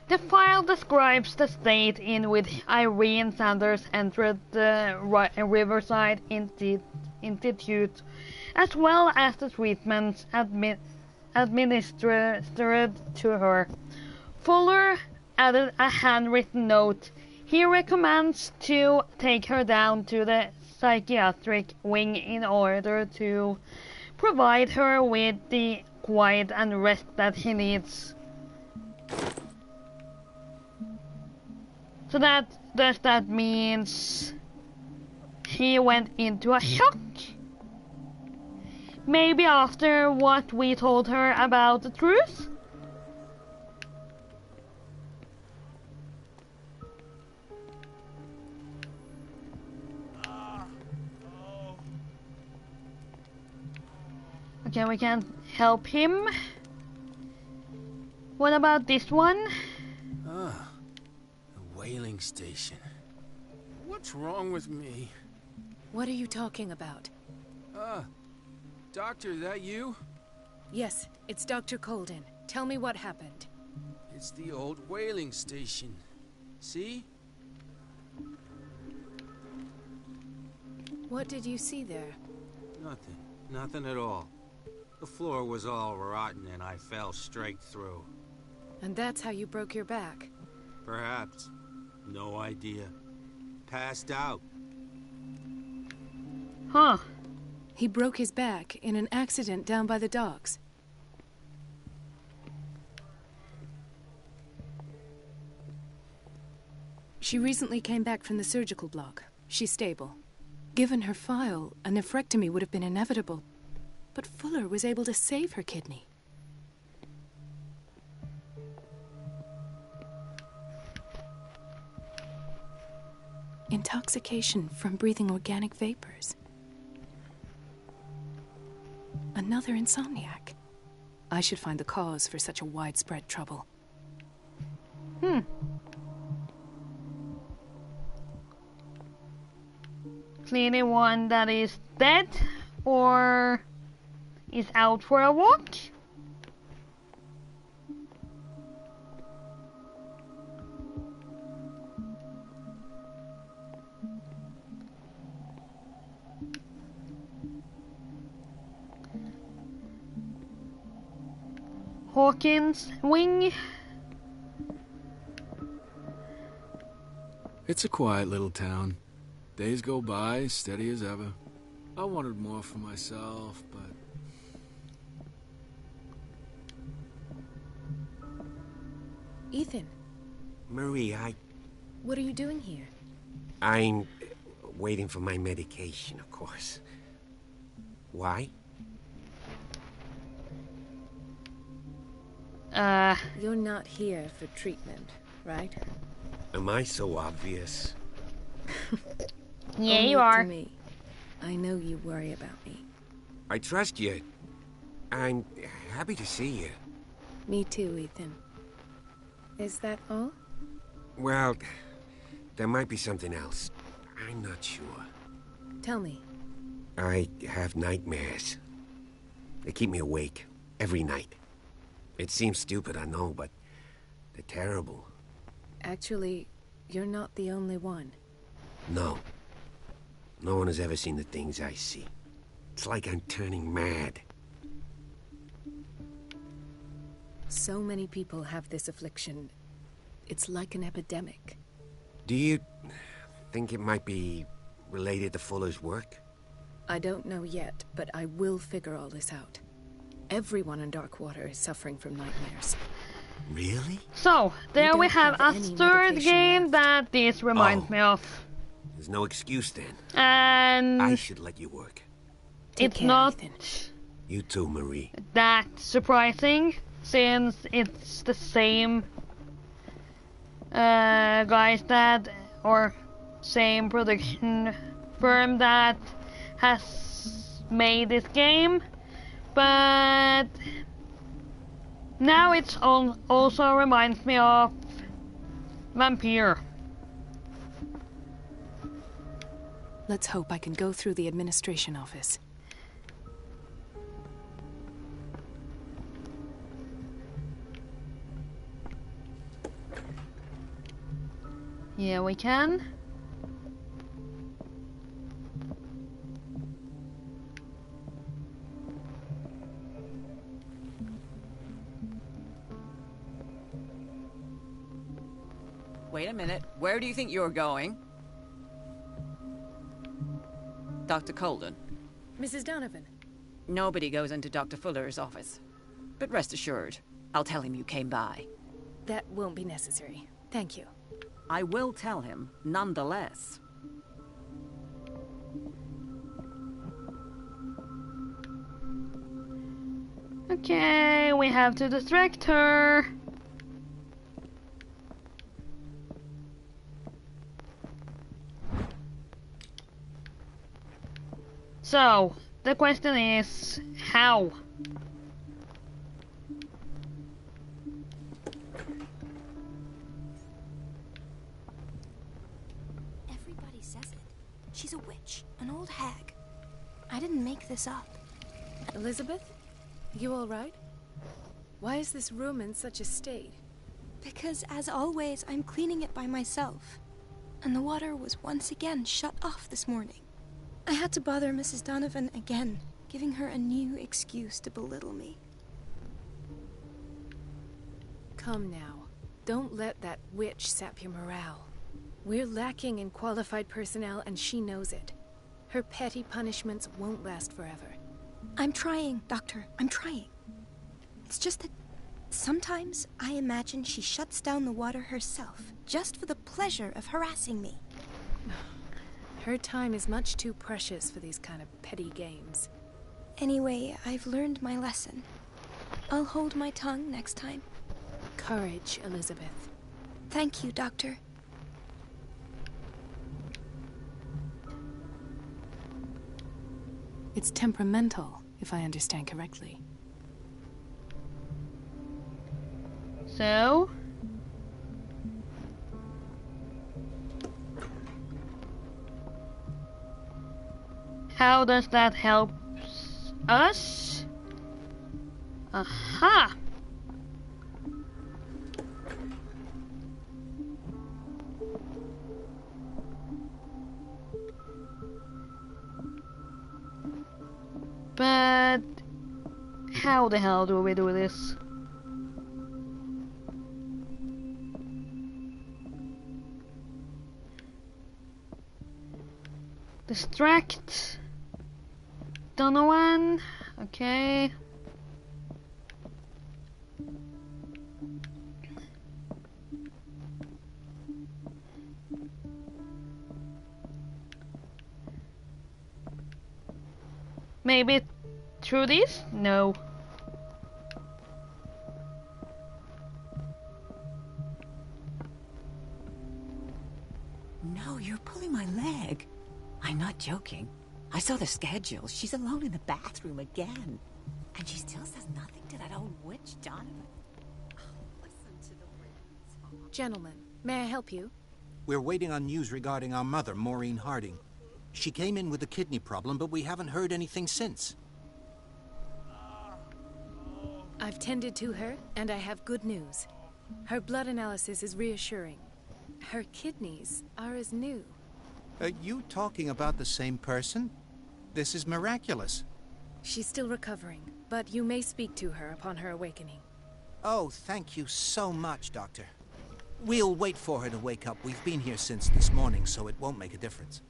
[SPEAKER 1] The file describes the state in which Irene Sanders entered the Riverside Institute, as well as the treatments administered to her. Fuller added a handwritten note. He recommends to take her down to the psychiatric wing in order to provide her with the quiet and rest that she needs. So does that means he went into a shock? Maybe after what we told her about the truth? Okay, we can help him. What about this one?
[SPEAKER 7] Ah, the whaling station. What's wrong with me?
[SPEAKER 3] What are you talking about?
[SPEAKER 7] Doctor, that you?
[SPEAKER 3] Yes, it's Dr. Colden. Tell me what happened.
[SPEAKER 7] It's the old whaling station. See?
[SPEAKER 3] What did you see there?
[SPEAKER 8] Nothing. Nothing at all. The floor was all rotten and I fell straight through.
[SPEAKER 3] And that's how you broke your back?
[SPEAKER 8] Perhaps. No idea. Passed out.
[SPEAKER 1] Huh.
[SPEAKER 3] He broke his back in an accident down by the docks. She recently came back from the surgical block. She's stable. Given her file, a nephrectomy would have been inevitable. But Fuller was able to save her kidney. Intoxication from breathing organic vapors. Another insomniac. I should find the cause for such a widespread trouble.
[SPEAKER 1] Clearly one that is dead or is out for a walk. Hawkins wing.
[SPEAKER 7] It's a quiet little town. Days go by, steady as ever. I wanted more for myself, but...
[SPEAKER 3] Ethan,
[SPEAKER 9] Marie,
[SPEAKER 3] what are you doing here?
[SPEAKER 9] I'm waiting for my medication, of course. Why?
[SPEAKER 3] You're not here for treatment, right?
[SPEAKER 9] Am I so obvious?
[SPEAKER 1] Yeah,
[SPEAKER 3] Only
[SPEAKER 1] you are.
[SPEAKER 3] To me. I know you worry about me.
[SPEAKER 9] I trust you. I'm happy to see you.
[SPEAKER 3] Me too, Ethan. Is that all?
[SPEAKER 9] Well, there might be something else. I'm not sure.
[SPEAKER 3] Tell me.
[SPEAKER 9] I have nightmares. They keep me awake every night. It seems stupid, I know, but they're terrible.
[SPEAKER 3] Actually, you're not the only one.
[SPEAKER 9] No. No one has ever seen the things I see. It's like I'm turning mad.
[SPEAKER 3] So many people have this affliction. It's like an epidemic.
[SPEAKER 9] Do you think it might be related to Fuller's work?
[SPEAKER 3] I don't know yet, but I will figure all this out. Everyone in Darkwater is suffering from nightmares.
[SPEAKER 9] Really?
[SPEAKER 1] So, there we
[SPEAKER 3] don't
[SPEAKER 1] have
[SPEAKER 3] have
[SPEAKER 1] a
[SPEAKER 3] any
[SPEAKER 1] third
[SPEAKER 3] medication
[SPEAKER 1] game
[SPEAKER 3] left.
[SPEAKER 1] that this reminds
[SPEAKER 9] Oh.
[SPEAKER 1] me of.
[SPEAKER 9] There's no excuse then.
[SPEAKER 1] And
[SPEAKER 9] I should let you work.
[SPEAKER 3] Take
[SPEAKER 1] it's
[SPEAKER 3] care,
[SPEAKER 1] not
[SPEAKER 3] Ethan.
[SPEAKER 9] You too, Marie.
[SPEAKER 1] that surprising, since it's the same guys that, or same production firm that has made this game, but now it also reminds me of Vampire.
[SPEAKER 3] Let's hope I can go through the administration office.
[SPEAKER 1] Yeah, we can.
[SPEAKER 10] Wait a minute. Where do you think you're going? Dr. Colden.
[SPEAKER 3] Mrs. Donovan.
[SPEAKER 10] Nobody goes into Dr. Fuller's office. But rest assured, I'll tell him you came by.
[SPEAKER 3] That won't be necessary. Thank you.
[SPEAKER 10] I will tell him, nonetheless.
[SPEAKER 1] Okay, we have to distract her. So, the question is, how?
[SPEAKER 5] Everybody says it. She's a witch, an old hag. I didn't make this up.
[SPEAKER 3] Elizabeth? You all right? Why is this room in such a state?
[SPEAKER 5] Because, as always, I'm cleaning it by myself. And the water was once again shut off this morning. I had to bother Mrs. Donovan again, giving her a new excuse to belittle me.
[SPEAKER 3] Come now. Don't let that witch sap your morale. We're lacking in qualified personnel, and she knows it. Her petty punishments won't last forever.
[SPEAKER 5] I'm trying, Doctor. I'm trying. It's just that sometimes I imagine she shuts down the water herself, just for the pleasure of harassing me.
[SPEAKER 3] Her time is much too precious for these kind of petty games.
[SPEAKER 5] Anyway, I've learned my lesson. I'll hold my tongue next time.
[SPEAKER 3] Courage, Elizabeth.
[SPEAKER 5] Thank you, Doctor.
[SPEAKER 3] It's temperamental, if I understand correctly.
[SPEAKER 1] So? How does that help us? Aha! But how the hell do we do this? Distract Donovan. Okay. Maybe through this? No.
[SPEAKER 10] No, you're pulling my leg. I'm not joking. I saw the schedule. She's alone in the bathroom again. And she still says nothing to that old witch, Donovan. Oh, listen to the way you talk.
[SPEAKER 3] Gentlemen, may I help you?
[SPEAKER 8] We're waiting on news regarding our mother, Maureen Harding. She came in with a kidney problem, but we haven't heard anything since.
[SPEAKER 3] I've tended to her, and I have good news. Her blood analysis is reassuring. Her kidneys are as new.
[SPEAKER 8] Are you talking about the same person? This is miraculous.
[SPEAKER 3] She's still recovering, but you may speak to her upon her awakening.
[SPEAKER 8] Oh, thank you so much, Doctor. We'll wait for her to wake up. We've been here since this morning, so it won't make a difference.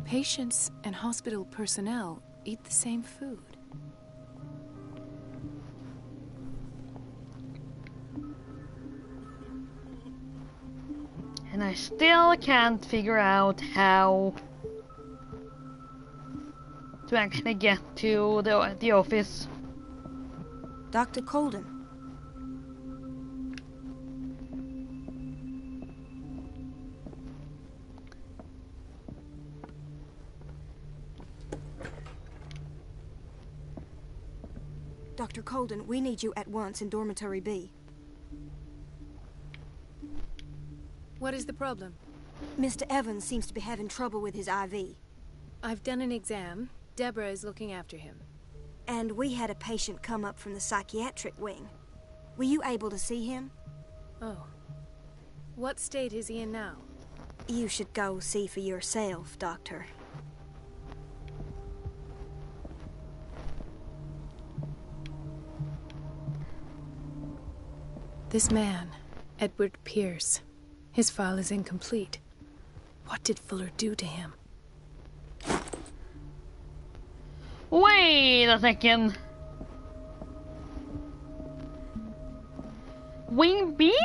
[SPEAKER 3] Patients and hospital personnel eat the same food.
[SPEAKER 1] And I still can't figure out how to actually get to the office.
[SPEAKER 5] Dr. Colden. Dr. Colden, we need you at once in Dormitory B.
[SPEAKER 3] What is the problem?
[SPEAKER 5] Mr. Evans seems to be having trouble with his IV.
[SPEAKER 3] I've done an exam. Deborah is looking after him.
[SPEAKER 5] And we had a patient come up from the psychiatric wing. Were you able to see him?
[SPEAKER 3] Oh. What state is he in now?
[SPEAKER 5] You should go see for yourself, Doctor.
[SPEAKER 3] This man, Edward Pierce, his file is incomplete. What did Fuller do to him?
[SPEAKER 1] Wait a second. Wing B?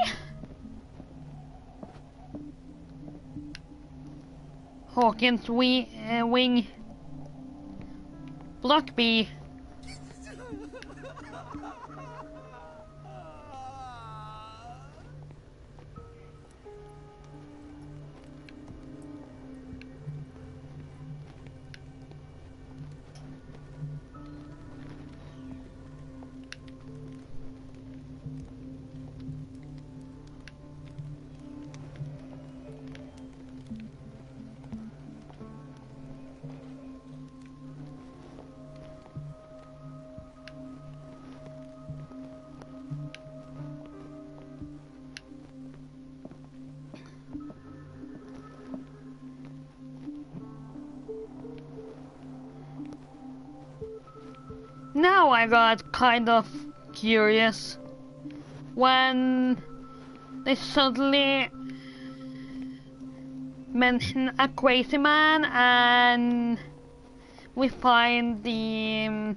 [SPEAKER 1] Hawkins wing. Block B. Now I got kind of curious when they suddenly mention a crazy man and we find the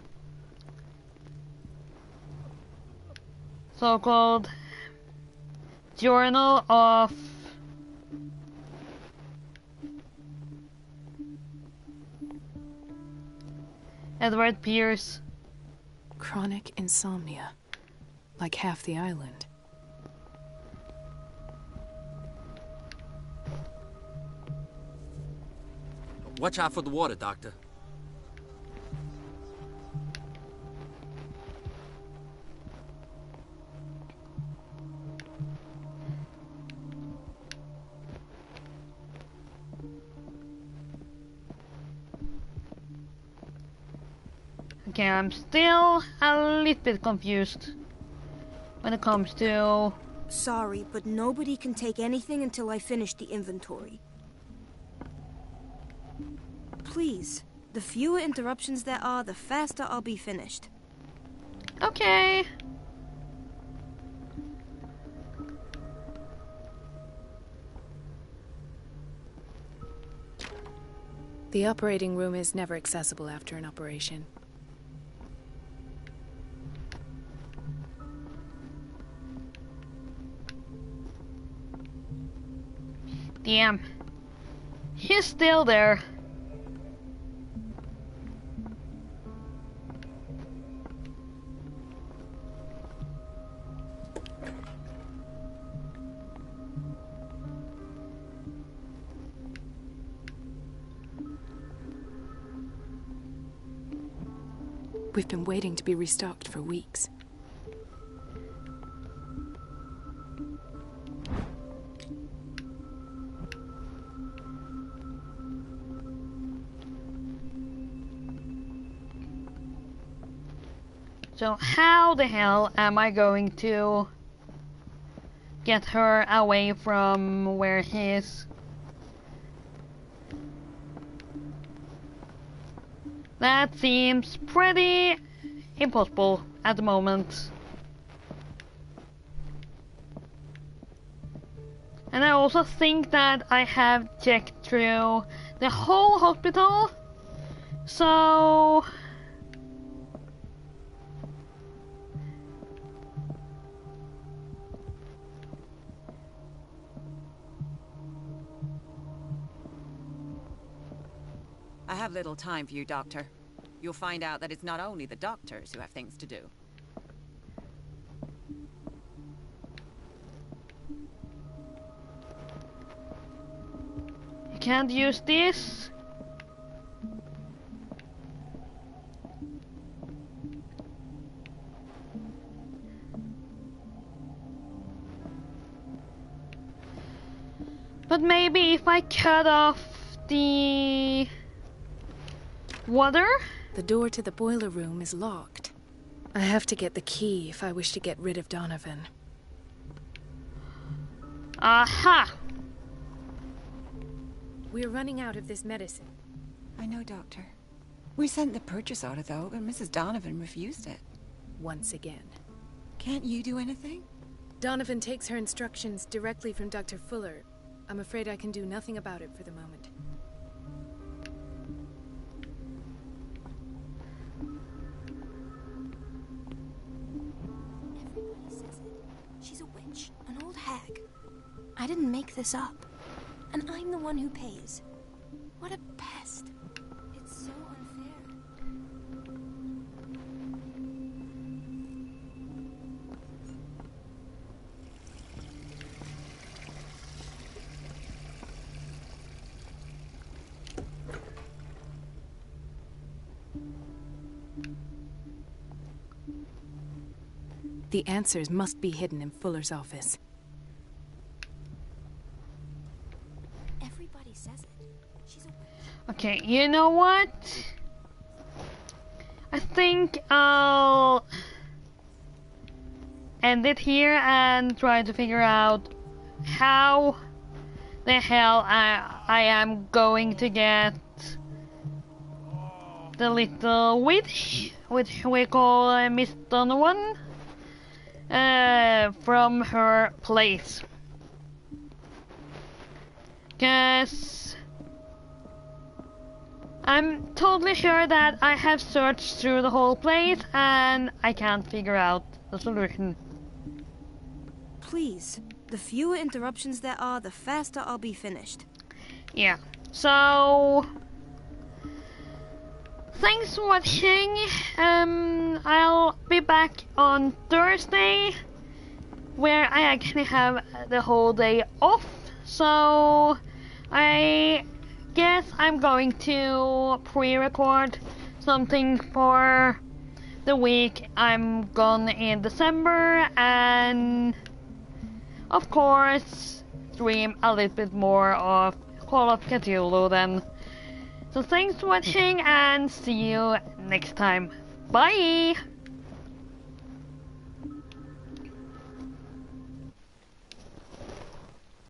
[SPEAKER 1] so-called journal of Edward Pierce.
[SPEAKER 3] Chronic insomnia. Like half the island.
[SPEAKER 11] Watch out for the water, Doctor.
[SPEAKER 1] Okay, I'm still a little bit confused when it comes to...
[SPEAKER 5] Sorry, but nobody can take anything until I finish the inventory. Please, the fewer interruptions there are, the faster I'll be finished.
[SPEAKER 1] Okay.
[SPEAKER 3] The operating room is never accessible after an operation.
[SPEAKER 1] Damn. He's still there.
[SPEAKER 3] We've been waiting to be restocked for weeks.
[SPEAKER 1] So how the hell am I going to get her away from where he is? That seems pretty impossible at the moment. And I also think that I have checked through the whole hospital. So...
[SPEAKER 10] I have little time for you, Doctor. You'll find out that it's not only the doctors who have things to do.
[SPEAKER 1] You can't use this. But maybe if I cut off the water?
[SPEAKER 3] The door to the boiler room is locked. I have to get the key if I wish to get rid of Donovan.
[SPEAKER 1] Aha!
[SPEAKER 3] We're running out of this medicine.
[SPEAKER 10] I know, Doctor. We sent the purchase order, though, but Mrs. Donovan refused it.
[SPEAKER 3] Once again.
[SPEAKER 10] Can't you do anything?
[SPEAKER 3] Donovan takes her instructions directly from Dr. Fuller. I'm afraid I can do nothing about it for the moment.
[SPEAKER 5] Everybody says it. She's a witch, an old hag. I didn't make this up. And I'm the one who pays. What a pest. It's so unfair.
[SPEAKER 3] The answers must be hidden in Fuller's office.
[SPEAKER 5] Everybody says it. She's a witch.
[SPEAKER 1] Okay, you know what? I think I'll end it here and try to figure out how the hell I am going to get the little witch, which we call Miss Donovan, from her place. Cause I'm totally sure that I have searched through the whole place and I can't figure out the solution.
[SPEAKER 5] Please, the fewer interruptions there are, the faster I'll be finished.
[SPEAKER 1] Yeah, so thanks for watching. I'll be back on Thursday, where I actually have the whole day off. So I guess I'm going to pre-record something for the week I'm gone in December, and of course stream a little bit more of Call of Cthulhu then. So thanks for watching and see you next time. Bye!